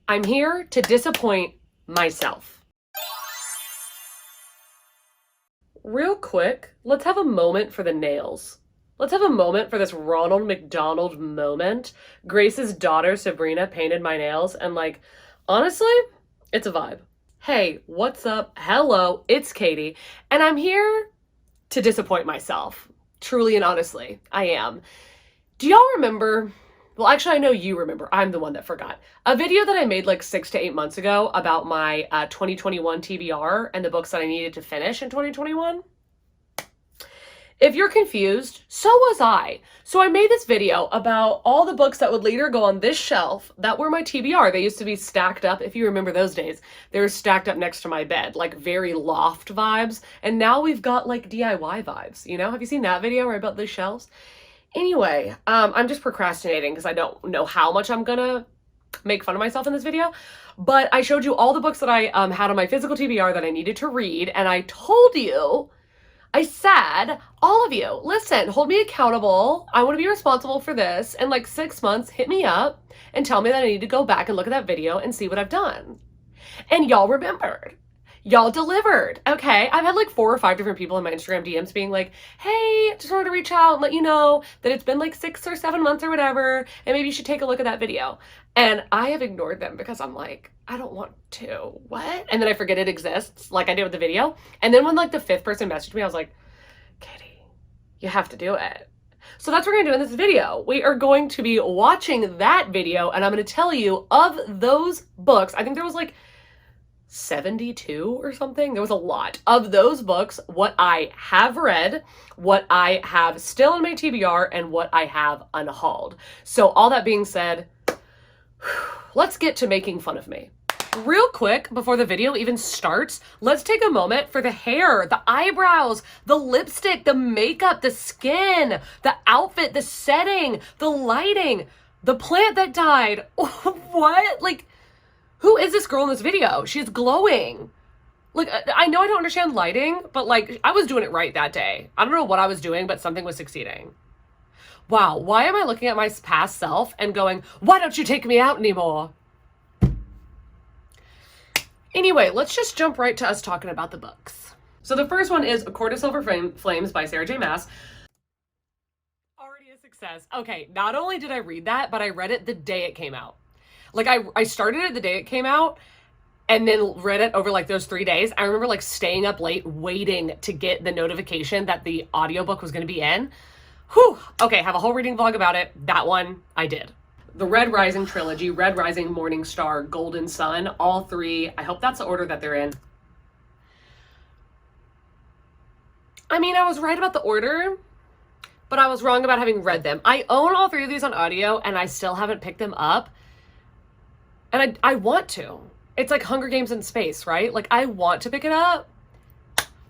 I'm here to disappoint myself. Real quick, let's have a moment for the nails. Let's have a moment for this Ronald McDonald moment. Grace's daughter, Sabrina, painted my nails, and like, honestly, it's a vibe. Hey, what's up? Hello, it's Katie, and I'm here to disappoint myself. Truly and honestly, I am. Do y'all remember? Well, actually, I know you remember. I'm the one that forgot. A video that I made like 6 to 8 months ago about my 2021 TBR and the books that I needed to finish in 2021. If you're confused, so was I. So I made this video about all the books that would later go on this shelf that were my TBR. They used to be stacked up, if you remember those days. They were stacked up next to my bed, like very loft vibes. And now we've got like DIY vibes, you know? Have you seen that video where I built these shelves? Anyway, I'm just procrastinating because I don't know how much I'm gonna make fun of myself in this video. But I showed you all the books that I had on my physical TBR that I needed to read, and I told you, I said, all of you, listen, hold me accountable. I want to be responsible for this. In like 6 months, hit me up and tell me that I need to go back and look at that video and see what I've done. And y'all remembered. Y'all delivered. Okay. I've had like 4 or 5 different people in my Instagram DMs being like, hey, just wanted to reach out and let you know that it's been like 6 or 7 months or whatever, and maybe you should take a look at that video. And I have ignored them because I'm like, I don't want to. What? And then I forget it exists, like I did with the video. And then when like the 5th person messaged me, I was like, Katie, you have to do it. So that's what we're gonna do in this video. We are going to be watching that video, and I'm gonna tell you of those books. I think there was like 72 or something. There was a lot of those books, what I have read, what I have still in my TBR, and what I have unhauled. So all that being said, let's get to making fun of me. Real quick, before the video even starts, let's take a moment for the hair, the eyebrows, the lipstick, the makeup, the skin, the outfit, the setting, the lighting, the plant that died. What? Like, who is this girl in this video? She's glowing. Like, I know I don't understand lighting, but like, I was doing it right that day. I don't know what I was doing, but something was succeeding. Wow, why am I looking at my past self and going, why don't you take me out anymore? Anyway, let's just jump right to us talking about the books. So the first one is A Court of Silver Flames by Sarah J. Maas. Already a success. Okay, not only did I read that, but I read it the day it came out. Like I started it the day it came out and then read it over like those 3 days. I remember like staying up late waiting to get the notification that the audiobook was going to be in. Whew. Okay, have a whole reading vlog about it. That one I did. The Red Rising trilogy, Red Rising, Morning Star, Golden Sun, all 3. I hope that's the order that they're in. I mean, I was right about the order, but I was wrong about having read them. I own all 3 of these on audio and I still haven't picked them up. And I want to. It's like Hunger Games in space, right? Like I want to pick it up,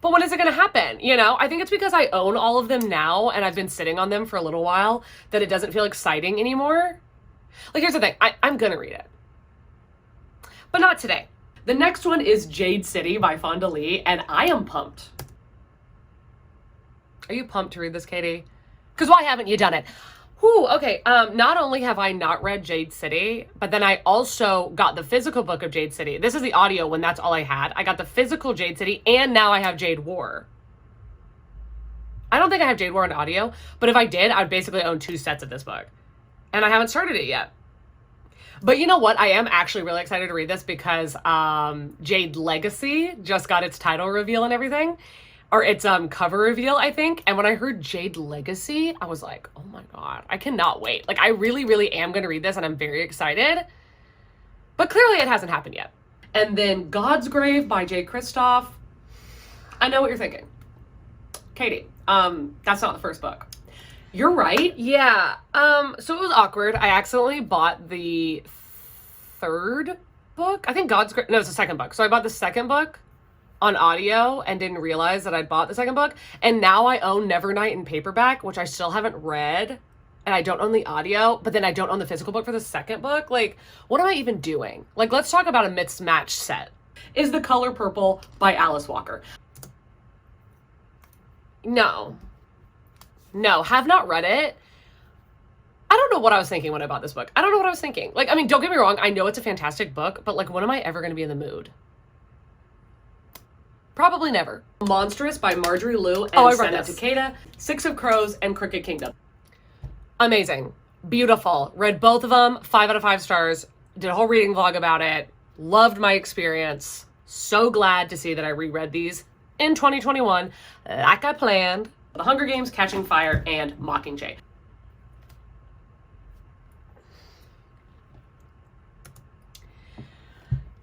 but when is it going to happen? You know, I think it's because I own all of them now and I've been sitting on them for a little while that it doesn't feel exciting anymore. Like, here's the thing. I'm going to read it, but not today. The next one is Jade City by Fonda Lee, and I am pumped. Are you pumped to read this, Katie? Because why haven't you done it? Whew, okay, not only have I not read Jade City, but then I also got the physical book of Jade City. This is the audio when that's all I had. I got the physical Jade City, and now I have Jade War. I don't think I have Jade War on audio, but if I did, I'd basically own 2 sets of this book. And I haven't started it yet. But you know what? I am actually really excited to read this because Jade Legacy just got its title reveal and everything. Or its cover reveal, I think. And when I heard Jade Legacy, I was like, oh my God, I cannot wait. Like, I really, really am going to read this and I'm very excited. But clearly it hasn't happened yet. And then God's Grave by Jay Kristoff. I know what you're thinking. Katie, that's not the first book. You're right. Yeah. So it was awkward. I accidentally bought the 3rd book. I think God's Grave. No, it's the 2nd book. So I bought the 2nd book on audio and didn't realize that I'd bought the 2nd book. And now I own Nevernight in paperback, which I still haven't read. And I don't own the audio, but then I don't own the physical book for the 2nd book. Like, what am I even doing? Like, let's talk about a mismatched set. Is The Color Purple by Alice Walker. No, have not read it. I don't know what I was thinking when I bought this book. I don't know what I was thinking. Like, I mean, don't get me wrong. I know it's a fantastic book, but like, when am I ever going to be in the mood? Probably never. Monstrous by Marjorie Liu and Senna Takeda. Six of Crows and Crooked Kingdom. Amazing. Beautiful. Read both of them. 5 out of 5 stars. Did a whole reading vlog about it. Loved my experience. So glad to see that I reread these in 2021 like I planned. The Hunger Games, Catching Fire, and Mockingjay.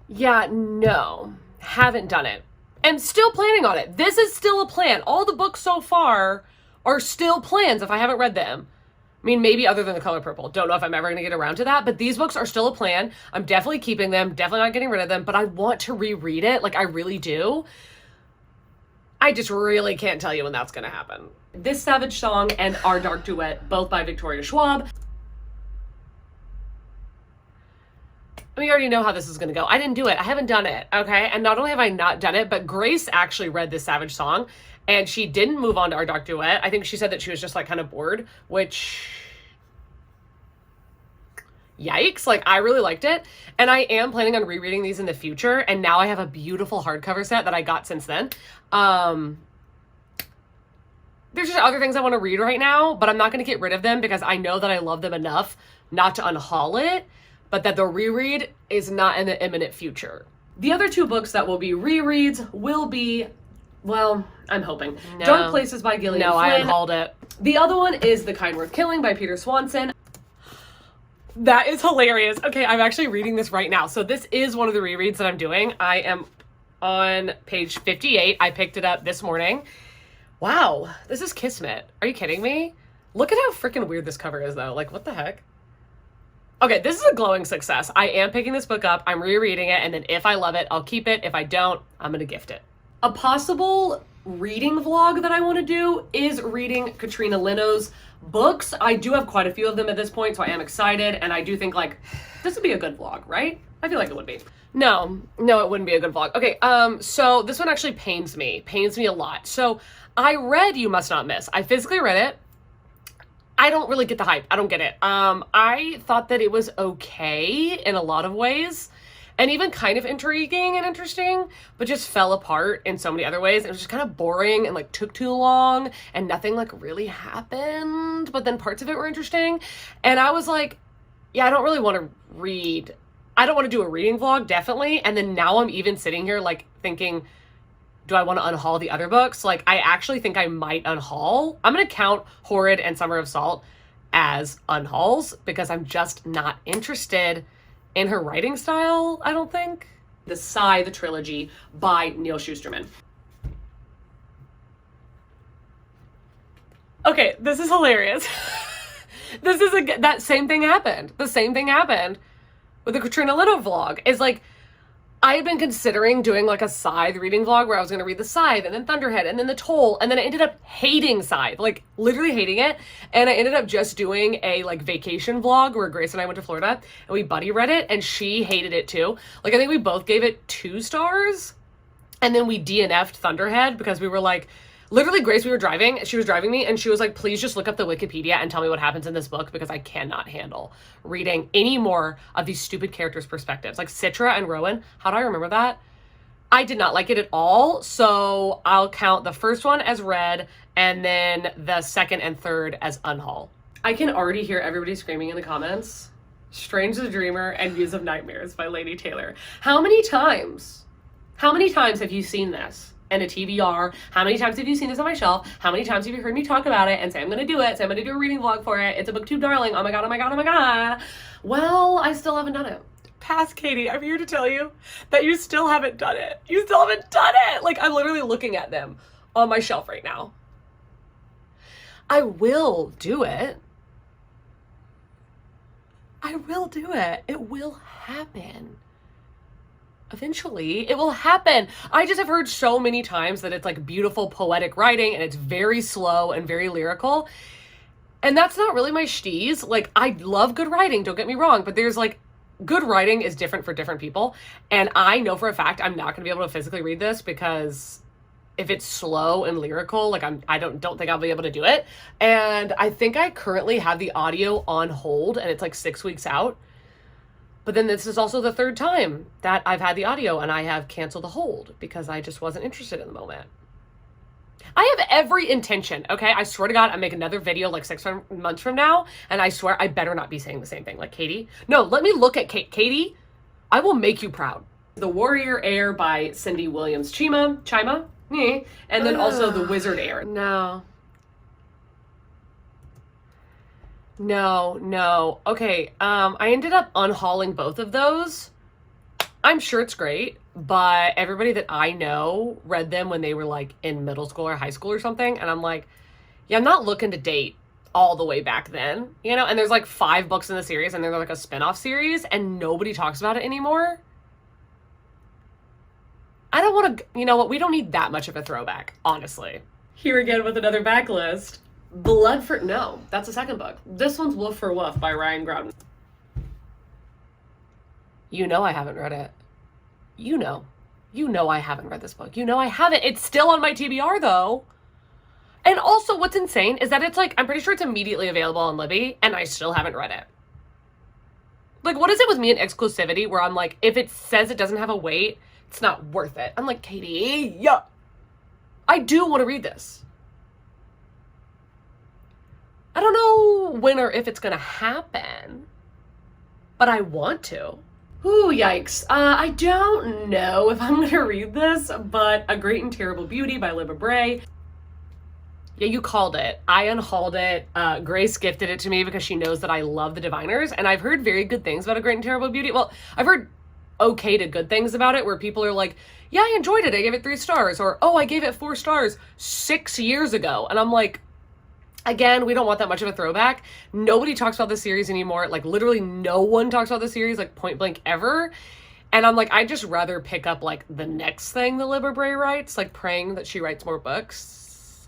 Yeah, no. Haven't done it. And still planning on it. This is still a plan. All the books so far are still plans if I haven't read them. I mean, maybe other than The Color Purple. Don't know if I'm ever going to get around to that, but these books are still a plan. I'm definitely keeping them, definitely not getting rid of them, but I want to reread it. Like, I really do. I just really can't tell you when that's going to happen. This Savage Song and Our Dark Duet, both by Victoria Schwab. We already know how this is going to go. I didn't do it. I haven't done it, okay? And not only have I not done it, but Grace actually read this Savage Song, and she didn't move on to Our Dark Duet. I think she said that she was just, like, kind of bored, which... Yikes. Like, I really liked it. And I am planning on rereading these in the future, and now I have a beautiful hardcover set that I got since then. There's just other things I want to read right now, but I'm not going to get rid of them because I know that I love them enough not to unhaul it, but that the reread is not in the imminent future. The other 2 books that will be rereads will be, well, I'm hoping. No. Dark Places by Gillian Flynn. I unhauled it. The other one is The Kind Worth Killing by Peter Swanson. That is hilarious. Okay, I'm actually reading this right now. So this is one of the rereads that I'm doing. I am on page 58. I picked it up this morning. Wow, this is Kismet. Are you kidding me? Look at how freaking weird this cover is, though. Like, what the heck? Okay, this is a glowing success. I am picking this book up. I'm rereading it, and then if I love it, I'll keep it. If I don't, I'm going to gift it. A possible reading vlog that I want to do is reading Katrina Leno's books. I do have quite a few of them at this point, so I am excited, and I do think, like, this would be a good vlog, right? I feel like it would be. No, it wouldn't be a good vlog. Okay, so this one actually pains me a lot. So I read You Must Not Miss. I physically read it. I don't really get the hype. I don't get it. I thought that it was okay in a lot of ways and even kind of intriguing and interesting, but just fell apart in so many other ways. It was just kind of boring and like took too long and nothing like really happened, but then parts of it were interesting. And I was like, yeah, I don't really want to read. I don't want to do a reading vlog, definitely. And then now I'm even sitting here like thinking, do I want to unhaul the other books? Like, I actually think I might unhaul. I'm going to count Horrid and Summer of Salt as unhauls because I'm just not interested in her writing style, I don't think. The Sigh, the trilogy by Neil Shusterman. Okay, this is hilarious. That same thing happened. The same thing happened with the Katrina Leno vlog. Is like, I had been considering doing like a Scythe reading vlog where I was going to read the Scythe and then Thunderhead and then the Toll, and then I ended up hating Scythe, like literally hating it. And I ended up just doing a like vacation vlog where Grace and I went to Florida and we buddy read it and she hated it too. Like I think we both gave it 2 stars and then we DNF'd Thunderhead because we were like, literally Grace, she was driving me and she was like, please just look up the Wikipedia and tell me what happens in this book because I cannot handle reading any more of these stupid characters' perspectives. Like Citra and Rowan, how do I remember that? I did not like it at all, so I'll count the first one as read and then the second and third as unhaul. I can already hear everybody screaming in the comments, Strange the Dreamer and Muse of Nightmares by Lady Taylor. How many times have you seen this? And a TBR. How many times have you seen this on my shelf? How many times have you heard me talk about it and say I'm gonna do it, say I'm gonna do a reading vlog for it, it's a booktube darling, oh my god, oh my god, oh my god. Well, I still haven't done it. Pass, Katie, I'm here to tell you that you still haven't done it. You still haven't done it! Like, I'm literally looking at them on my shelf right now. I will do it. I will do it. It will happen. Eventually, it will happen. I just have heard so many times that it's like beautiful poetic writing and it's very slow and very lyrical. And that's not really my steez. Like, I love good writing, don't get me wrong, but there's like, good writing is different for different people. And I know for a fact I'm not gonna be able to physically read this because if it's slow and lyrical, like I don't think I'll be able to do it. And I think I currently have the audio on hold and it's like 6 weeks out. But then this is also the third time that I've had the audio and I have canceled the hold because I just wasn't interested in the moment. I have every intention, okay? I swear to God, I make another video like 6 months from now, and I swear I better not be saying the same thing. Like, Katie? No, let me look at Katie. I will make you proud. The Warrior Heir by Cindy Williams Chima, and then also The Wizard Heir. No. Okay, I ended up unhauling both of those. I'm sure it's great, but everybody that I know read them when they were like in middle school or high school or something. And I'm like, yeah, I'm not looking to date all the way back then, you know? And there's like 5 books in the series and they're like a spin-off series and nobody talks about it anymore. I don't want to, you know what? We don't need that much of a throwback, honestly. Here again with another backlist. No, that's the second book. This one's Woof for Woof by Ryan Groudon. You know I haven't read it. You know I haven't read this book. You know I haven't. It's still on my TBR though. And also what's insane is that it's like, I'm pretty sure it's immediately available on Libby and I still haven't read it. Like, what is it with me and exclusivity where I'm like, if it says it doesn't have a weight, it's not worth it. I'm like, Katie, yeah, I do want to read this. I don't know when or if it's going to happen, but I want to. Ooh, yikes. I don't know if I'm going to read this, but A Great and Terrible Beauty by Libba Bray. Yeah, you called it. I unhauled it. Grace gifted it to me because she knows that I love the Diviners, and I've heard very good things about A Great and Terrible Beauty. Well, I've heard okay to good things about it where people are like, yeah, I enjoyed it. I gave it 3 stars. Or, oh, I gave it 4 stars 6 years ago. And I'm like, again, we don't want that much of a throwback. Nobody talks about this series anymore. Like, literally no one talks about this series, like, point blank ever. And I'm like, I'd just rather pick up, like, the next thing that Libba Bray writes, like, praying that she writes more books.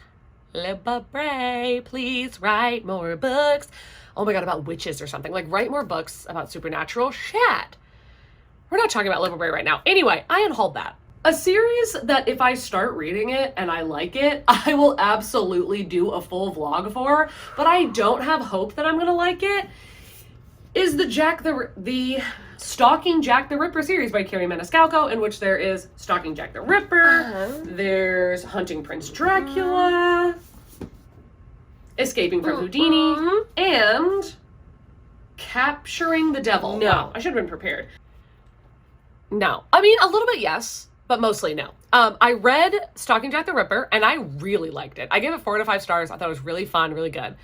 Libba Bray, please write more books. Oh my God, about witches or something. Like, write more books about supernatural shit. We're not talking about Libba Bray right now. Anyway, I unhauled that. A series that if I start reading it and I like it, I will absolutely do a full vlog for, but I don't have hope that I'm gonna like it, is the Stalking Jack the Ripper series by Carrie Maniscalco, in which there is Stalking Jack the Ripper, there's Hunting Prince Dracula, Escaping from Houdini, and Capturing the Devil. No, I should have been prepared. No. I mean, a little bit yes, but mostly no. I read Stalking Jack the Ripper, and I really liked it. I gave it 4 out of 5 stars. I thought it was really fun, really good.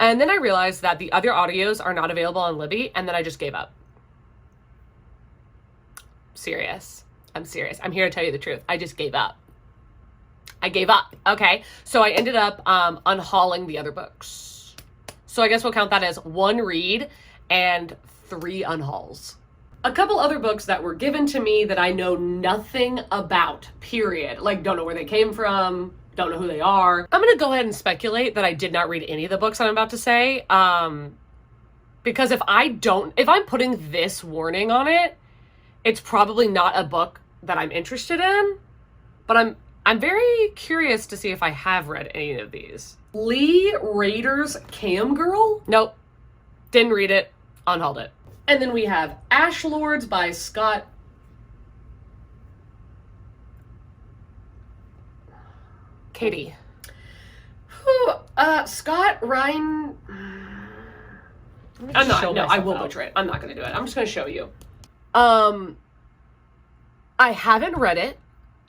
And then I realized that the other audios are not available on Libby, and then I just gave up. Serious. I'm serious. I'm here to tell you the truth. I just gave up. I gave up. Okay. So I ended up unhauling the other books. So I guess we'll count that as 1 read and 3 unhauls. A couple other books that were given to me that I know nothing about, period. Like, don't know where they came from, don't know who they are. I'm going to go ahead and speculate that I did not read any of the books I'm about to say. Because if I'm putting this warning on it, it's probably not a book that I'm interested in. But I'm very curious to see if I have read any of these. Lee Rader's Cam Girl? Nope. Didn't read it. Unhauled it. And then we have Ash Lords by Scott. Katie. Scott Ryan. I will butcher it. I'm not going to do it. I'm just going to show you. I haven't read it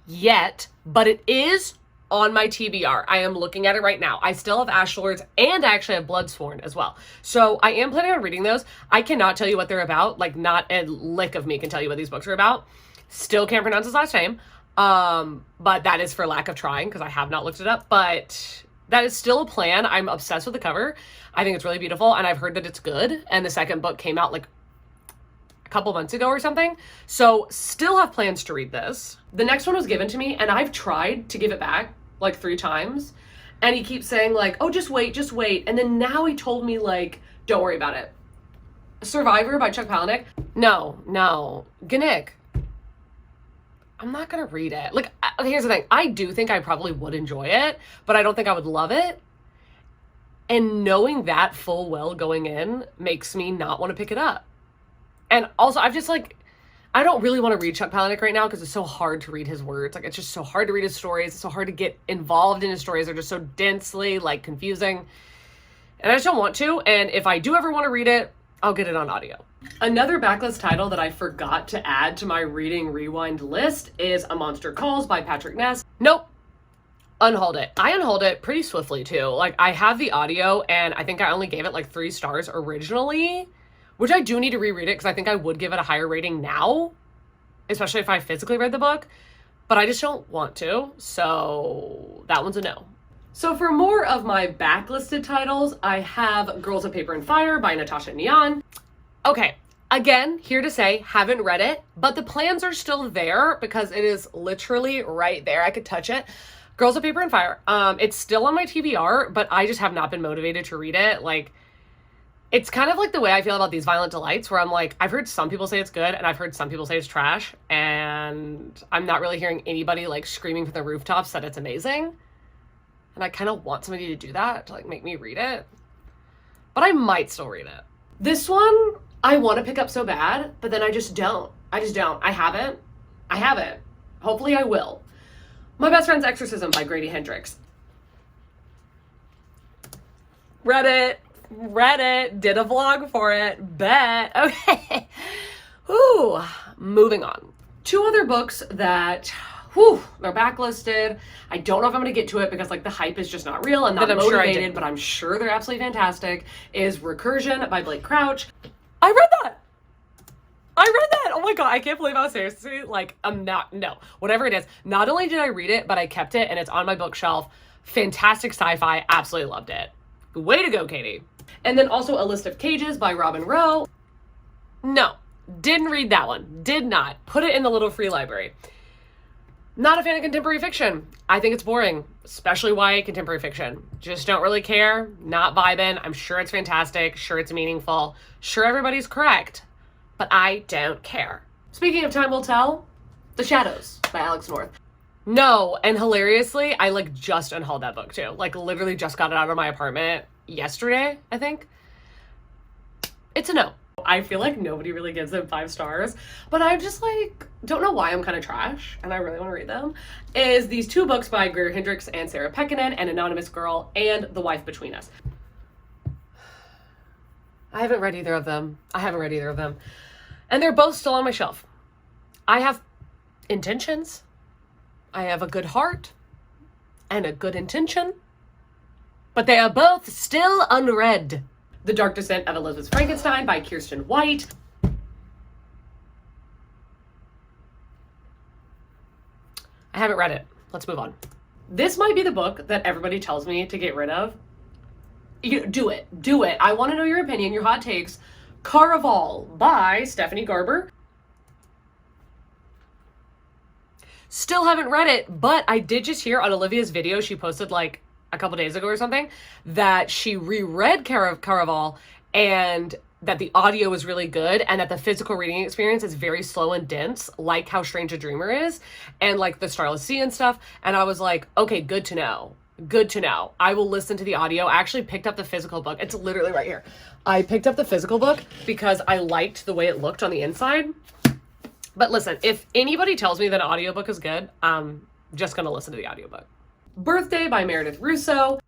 yet, but it is on my TBR. I am looking at it right now. I still have Ash Lords and I actually have Bloodsworn as well. So I am planning on reading those. I cannot tell you what they're about. Like, not a lick of me can tell you what these books are about. Still can't pronounce his last name. But that is for lack of trying because I have not looked it up. But that is still a plan. I'm obsessed with the cover. I think it's really beautiful and I've heard that it's good. And the second book came out like a couple months ago or something. So still have plans to read this. The next one was given to me and I've tried to give it back like 3 times. And he keeps saying like, oh, just wait. And then now he told me like, don't worry about it. Survivor by Chuck Palahniuk. No. Ganik. I'm not gonna read it. Like, okay, here's the thing. I do think I probably would enjoy it, but I don't think I would love it. And knowing that full well going in makes me not want to pick it up. And also, I've just like, I don't really want to read Chuck Palahniuk right now because it's so hard to read his words. Like, it's just so hard to read his stories. It's so hard to get involved in his stories. They're just so densely, like, confusing. And I just don't want to. And if I do ever want to read it, I'll get it on audio. Another backlist title that I forgot to add to my reading rewind list is A Monster Calls by Patrick Ness. Nope. Unhauled it. I unhauled it pretty swiftly too. Like, I have the audio and I think I only gave it like 3 stars originally, which I do need to reread it because I think I would give it a higher rating now, especially if I physically read the book, but I just don't want to. So that one's a no. So for more of my backlisted titles, I have Girls of Paper and Fire by Natasha Neon. Okay, again, here to say, haven't read it, but the plans are still there because it is literally right there. I could touch it. Girls of Paper and Fire. It's still on my TBR, but I just have not been motivated to read it. Like, it's kind of like the way I feel about these Violent Delights, where I'm like, I've heard some people say it's good, and I've heard some people say it's trash, and I'm not really hearing anybody, like, screaming from the rooftops that it's amazing. And I kind of want somebody to do that, to, like, make me read it. But I might still read it. This one, I want to pick up so bad, but then I just don't. I just don't. I haven't. Hopefully I will. My Best Friend's Exorcism by Grady Hendrix. Read it, did a vlog for it, bet. Okay. Whew, moving on. 2 other books that, they're backlisted. I don't know if I'm gonna get to it because like the hype is just not real. I'm not motivated, but I'm sure they're absolutely fantastic. Is Recursion by Blake Crouch. I read that. Oh my God, I can't believe how seriously, like, no, whatever it is. Not only did I read it, but I kept it and it's on my bookshelf. Fantastic sci-fi, absolutely loved it. Way to go, Katie. And then also A List of Cages by Robin Rowe. No, didn't read that one. Did not. Put it in the little free library. Not a fan of contemporary fiction. I think it's boring, especially YA contemporary fiction. Just don't really care, not vibing. I'm sure it's fantastic, sure it's meaningful, sure everybody's correct, but I don't care. Speaking of Time Will Tell, The Shadows by Alex North. No, and hilariously, I like just unhauled that book too. Like literally just got it out of my apartment yesterday, I think. It's a no. I feel like nobody really gives them 5 stars, but I just like, don't know why I'm kind of trash and I really want to read them, is these 2 books by Greer Hendricks and Sarah Pekkanen, An Anonymous Girl and The Wife Between Us. I haven't read either of them. And they're both still on my shelf. I have intentions. I have a good heart and a good intention, but they are both still unread. The Dark Descent of Elizabeth Frankenstein by Kirsten White. I haven't read it. Let's move on. This might be the book that everybody tells me to get rid of. Do it. I want to know your opinion, your hot takes. Caraval by Stephanie Garber. Still haven't read it, but I did just hear on Olivia's video she posted like a couple days ago or something that she reread Caraval and that the audio was really good and that the physical reading experience is very slow and dense, like how Strange a Dreamer is, and like the Starless Sea and stuff. And I was like, okay, good to know. I will listen to the audio. I actually picked up the physical book. It's literally right here. I picked up the physical book because I liked the way it looked on the inside. But listen, if anybody tells me that an audiobook is good, I'm just gonna listen to the audiobook. Birthday by Meredith Russo.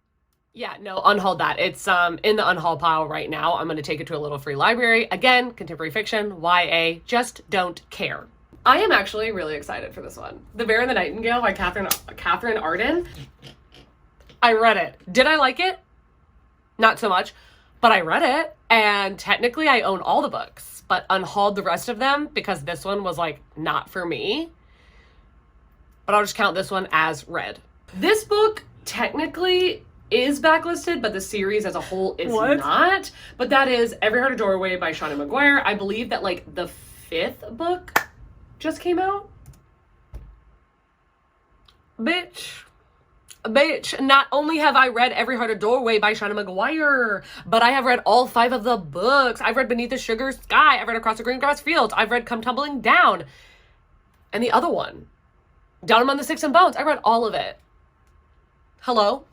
Yeah, no, unhauled that. It's in the unhaul pile right now. I'm gonna take it to a little free library. Again, contemporary fiction, YA, just don't care. I am actually really excited for this one. The Bear and the Nightingale by Catherine Arden. I read it. Did I like it? Not so much, but I read it. And technically I own all the books, but unhauled the rest of them because this one was like not for me. But I'll just count this one as read. This book technically is backlisted, but the series as a whole is not. But that is Every Heart a Doorway by Shauna McGuire. I believe that like the 5th book just came out. Bitch, not only have I read Every Heart a Doorway by Shauna McGuire, but I have read all 5 of the books. I've read Beneath the Sugar Sky. I've read Across the Green Grass Fields. I've read Come Tumbling Down. And the other one Down Among the Sticks and Bones. I read all of it. Hello?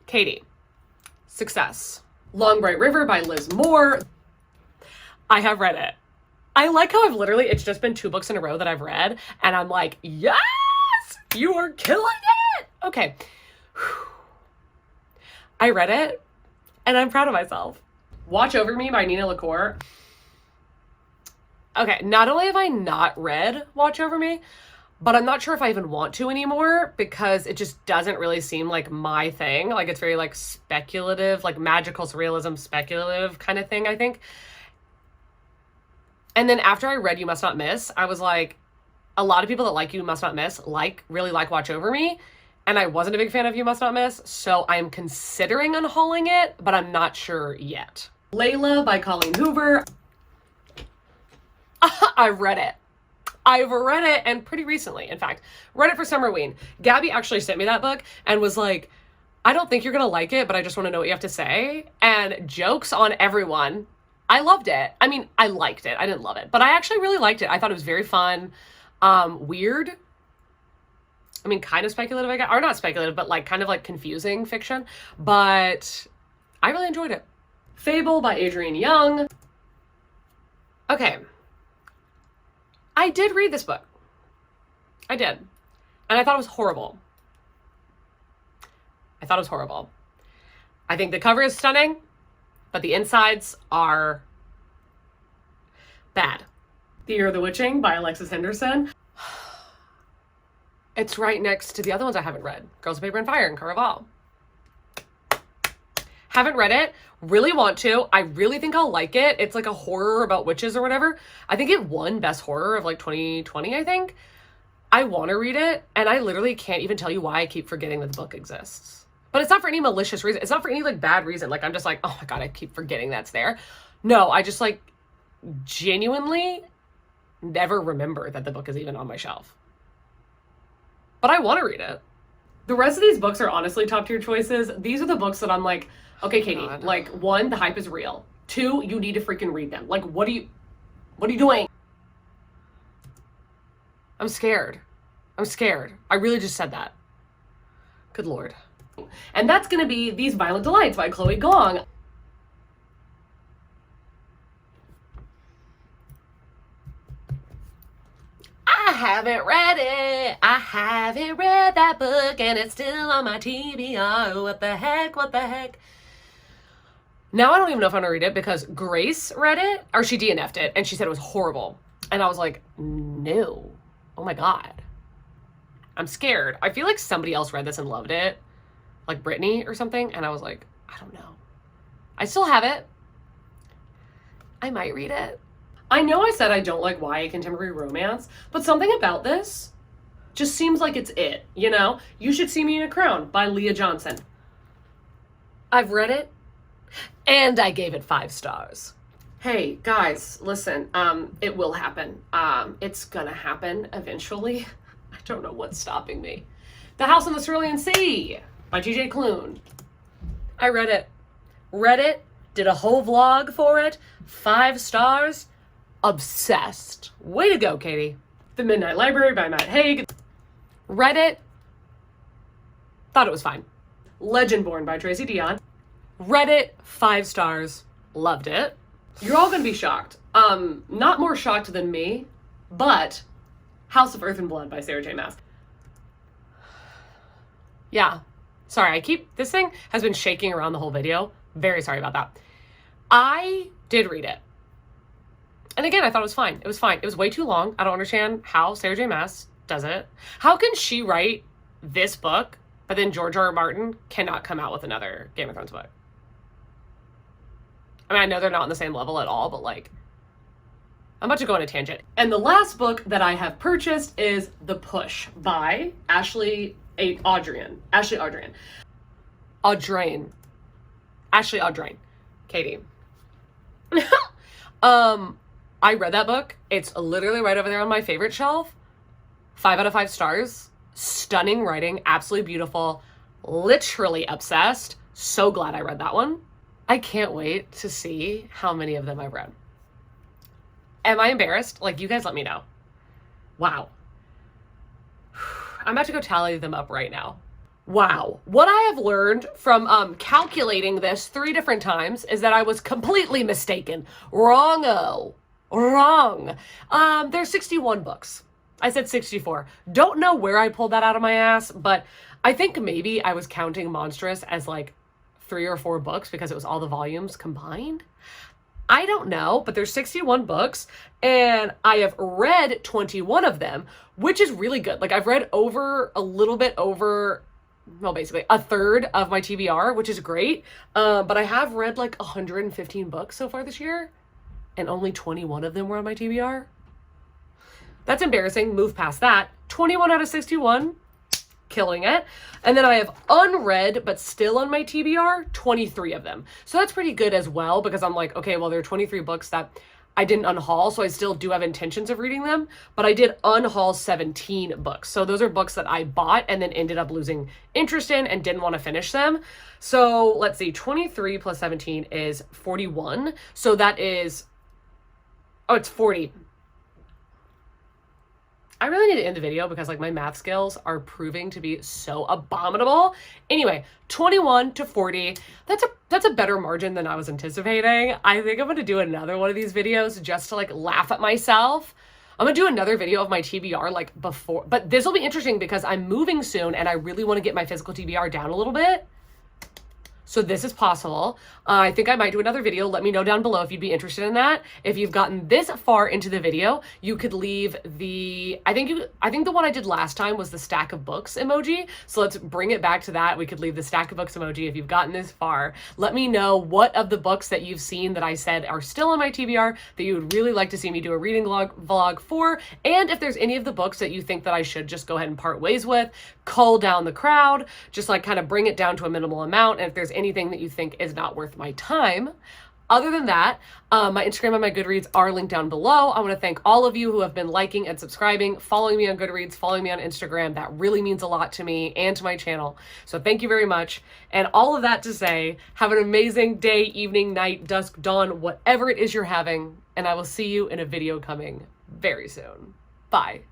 Katie. Success. Long Bright River by Liz Moore. I have read it. I like how it's just been 2 books in a row that I've read, and I'm like, yes, you are killing it. Okay. I read it, and I'm proud of myself. Watch Over Me by Nina LaCour. Okay, not only have I not read Watch Over Me, but I'm not sure if I even want to anymore because it just doesn't really seem like my thing. Like, it's very, like, speculative, like, magical surrealism, speculative kind of thing, I think. And then after I read You Must Not Miss, I was like, a lot of people that like You Must Not Miss really like Watch Over Me. And I wasn't a big fan of You Must Not Miss, so I'm considering unhauling it, but I'm not sure yet. Layla by Colleen Hoover. I've read it. I've read it, and pretty recently, in fact. Read it for Summerween. Gabby actually sent me that book and was like, I don't think you're gonna like it, but I just want to know what you have to say. And jokes on everyone. I loved it. I mean, I liked it. I didn't love it, but I actually really liked it. I thought it was very fun. Weird. I mean, kind of speculative, I guess. Or not speculative, but like kind of like confusing fiction. But I really enjoyed it. Fable by Adrienne Young. Okay. I did read this book. I did. And I thought it was horrible. I thought it was horrible. I think the cover is stunning, but the insides are bad. The Year of the Witching by Alexis Henderson. It's right next to the other ones I haven't read. Girls of Paper and Fire and Caraval. Haven't read it. Really want to. I really think I'll like it. It's like a horror about witches or whatever. I think it won Best Horror of like 2020, I think. I want to read it, and I literally can't even tell you why I keep forgetting that the book exists. But it's not for any malicious reason. It's not for any like bad reason. Like, I'm just like, oh my God, I keep forgetting that's there. No, I just like genuinely never remember that the book is even on my shelf. But I want to read it. The rest of these books are honestly top tier choices. These are the books that I'm like, okay, Katie, like 1, the hype is real. 2, you need to freaking read them. Like, what are you doing? I'm scared. I'm scared. I really just said that. Good Lord. And that's going to be These Violent Delights by Chloe Gong. I haven't read it. I haven't read that book, and it's still on my TBR. What the heck? What the heck? Now I don't even know if I'm gonna read it because Grace read it, or she DNF'd it, and she said it was horrible. And I was like, no. Oh my God. I'm scared. I feel like somebody else read this and loved it. Like Brittany or something. And I was like, I don't know. I still have it. I might read it. I know I said I don't like YA contemporary romance, but something about this just seems like it's it, you know? You Should See Me in a Crown by Leah Johnson. I've read it, and I gave it 5 stars. Hey, guys, listen, it will happen. It's gonna happen eventually. I don't know what's stopping me. The House on the Cerulean Sea by TJ Klune. I read it, did a whole vlog for it, 5 stars. Obsessed. Way to go, Katie. The Midnight Library by Matt Haig. Read it. Thought it was fine. Legendborn by Tracy Dion. Read it. 5 stars. Loved it. You're all gonna be shocked. Not more shocked than me, but House of Earth and Blood by Sarah J. Maas. Yeah. Sorry, this thing has been shaking around the whole video. Very sorry about that. I did read it. And again, I thought it was fine. It was fine. It was way too long. I don't understand how Sarah J. Maas does it. How can she write this book, but then George R. R. Martin cannot come out with another Game of Thrones book? I mean, I know they're not on the same level at all, but like, I'm about to go on a tangent. And the last book that I have purchased is The Push by Ashley Audrain. Katie. I read that book. It's literally right over there on my favorite shelf. 5 out of 5 stars. Stunning writing. Absolutely beautiful. Literally obsessed. So glad I read that one. I can't wait to see how many of them I've read. Am I embarrassed? Like, you guys let me know. Wow. I'm about to go tally them up right now. Wow. What I have learned from calculating this 3 different times is that I was completely mistaken. Wrong-o. Wrong. There's 61 books. I said 64. Don't know where I pulled that out of my ass, but I think maybe I was counting Monstrous as like 3 or 4 books because it was all the volumes combined. I don't know, but there's 61 books and I have read 21 of them, which is really good. Like I've read over a little bit over, well, basically a third of my TBR, which is great. But I have read like 115 books so far this year and only 21 of them were on my TBR. That's embarrassing. Move past that. 21 out of 61. Killing it. And then I have unread, but still on my TBR, 23 of them. So that's pretty good as well, because I'm like, okay, well, there are 23 books that I didn't unhaul, so I still do have intentions of reading them, but I did unhaul 17 books. So those are books that I bought and then ended up losing interest in and didn't want to finish them. So let's see, 23 plus 17 is 41. So that is, oh, it's 40. I really need to end the video because like my math skills are proving to be so abominable. Anyway, 21 to 40. That's a better margin than I was anticipating. I think I'm going to do another one of these videos just to like laugh at myself. I'm going to do another video of my TBR like before, but this will be interesting because I'm moving soon and I really want to get my physical TBR down a little bit. So this is possible. I think I might do another video. Let me know down below if you'd be interested in that. If you've gotten this far into the video, you could leave the, I think the one I did last time was the stack of books emoji. So let's bring it back to that. We could leave the stack of books emoji if you've gotten this far. Let me know what of the books that you've seen that I said are still on my TBR that you would really like to see me do a reading vlog for. And if there's any of the books that you think that I should just go ahead and part ways with, cull down the crowd, just like kind of bring it down to a minimal amount. And if there's anything that you think is not worth my time. Other than that, my Instagram and my Goodreads are linked down below. I want to thank all of you who have been liking and subscribing, following me on Goodreads, following me on Instagram. That really means a lot to me and to my channel. So thank you very much. And all of that to say, have an amazing day, evening, night, dusk, dawn, whatever it is you're having. And I will see you in a video coming very soon. Bye.